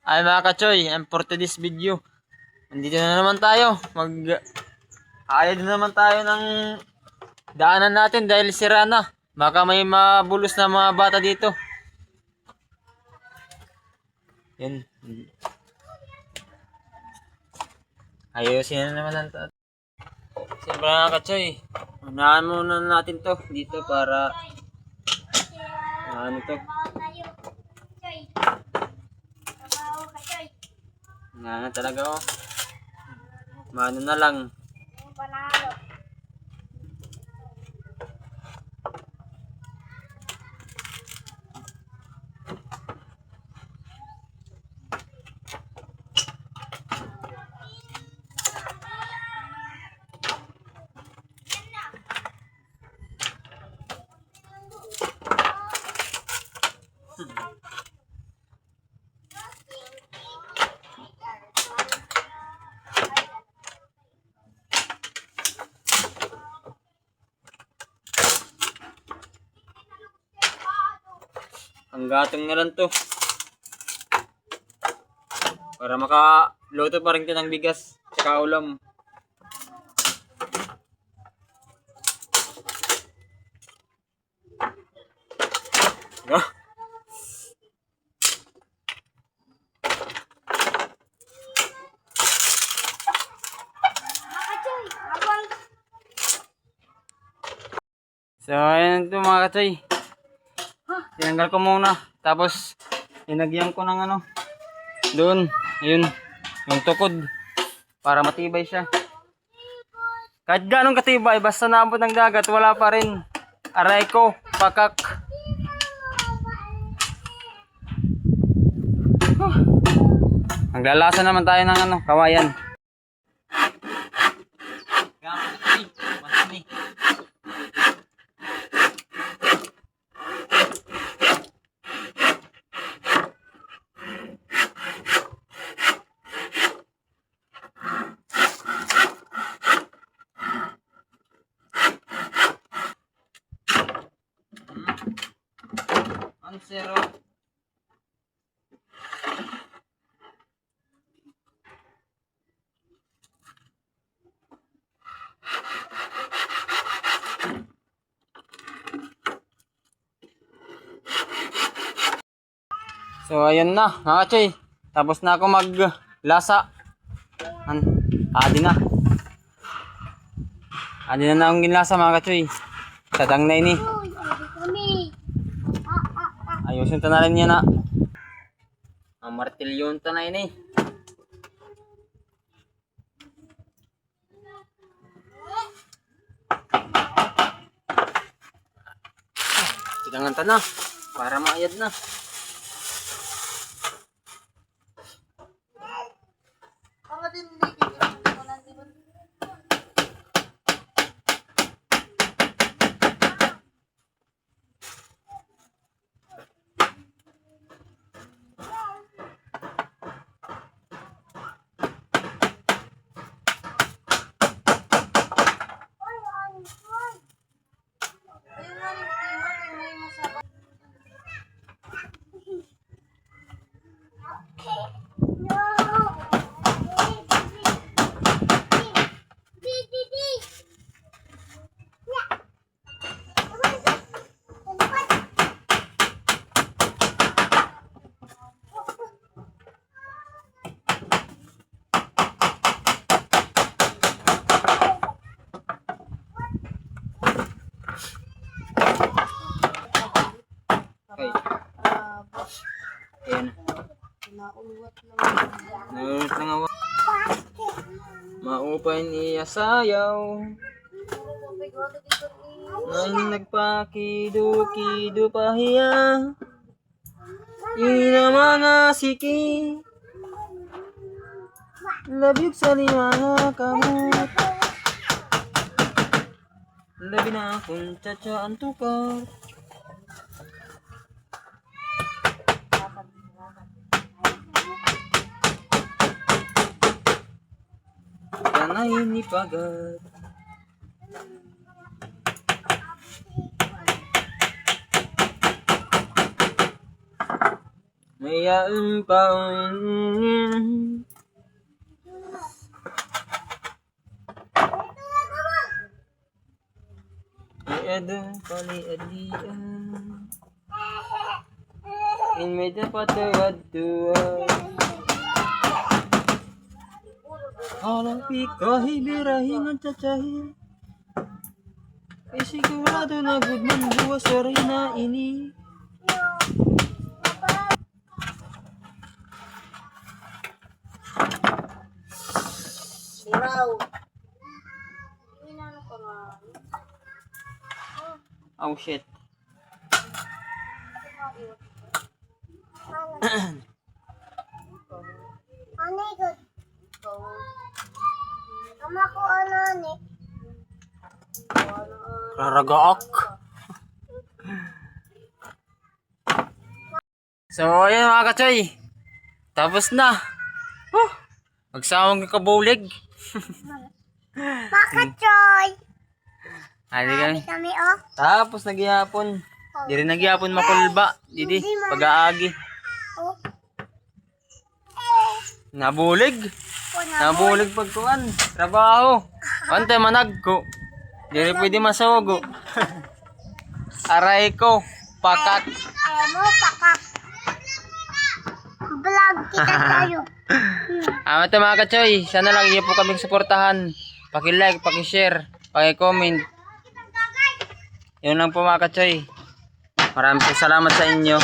Ay mga kachoy, and for today's video, nandito na naman tayo. Ayad na naman tayo ng daanan natin dahil sira na. Baka may mabulos na mga bata dito. Yan. Ayusin na naman natin. Siyempre mga kachoy, unahan muna natin to dito para ano to. Nga talaga oh. Mano na lang. Ang gatong na lang to. Para makaluto pa rin ka ng bigas tsaka ulam. No? So ayan ito mga kachoy. Tinanggal ko muna. Tapos inagyan ko ng ano. Doon. Ayun. Yung tukod. Para matibay siya. Kahit ganong katibay. Basta naabot ng dagat. Wala pa rin. Aray ko. Pakak. Maglalasa naman tayo ng ano. Kawayan. Zero. So ayun na mga kachoy. Tapos na ako maglasa. Adi na. Adi na akong ginlasa mga kachoy. Tatang na ini. Ayusin ta na rin yan na. Ang martilyon ta na ini. Tigangan ta na. Para maayad na. Okay. Ayan. Nauwat lang ako. Maupay niya sayaw. Nang nagpakido-kido pahiya. Yun na mga siki. Labyog sa liwanag kamot. Labi na akong tsatsaan tukar. Tanay ni Pagat. Hayaan pa. Iada pali adian. In medyo patawad-tuwad. Halapi kahit birahin ang tsatsahil. Ay sigurado na good man buwas sa rin na ini. Siraw. Oh shit. Ano ito? Ama ko ano ni? Raragaak. So ayun mga kachoy. Tapos na. Magsawang kabulig. Bakit, Choy? Hali kami. Kami, oh. Tapos nagyapon. Di rin nagyapon makulba. Didi, pag-aagi. Oh. Nabulig. Oh, Nabulig pagkuhan. Trabaho. Pantay managko. Di rin pwede masugo. Aray ko. Pakat. Ayaw mo, pakak. Vlog kita tayo. Ito mga kachoy. Sana lang iyo po kaming suportahan. Paki-like, paki-share, paki-comment. Yun lang po mga kachoy. Maraming salamat sa inyo.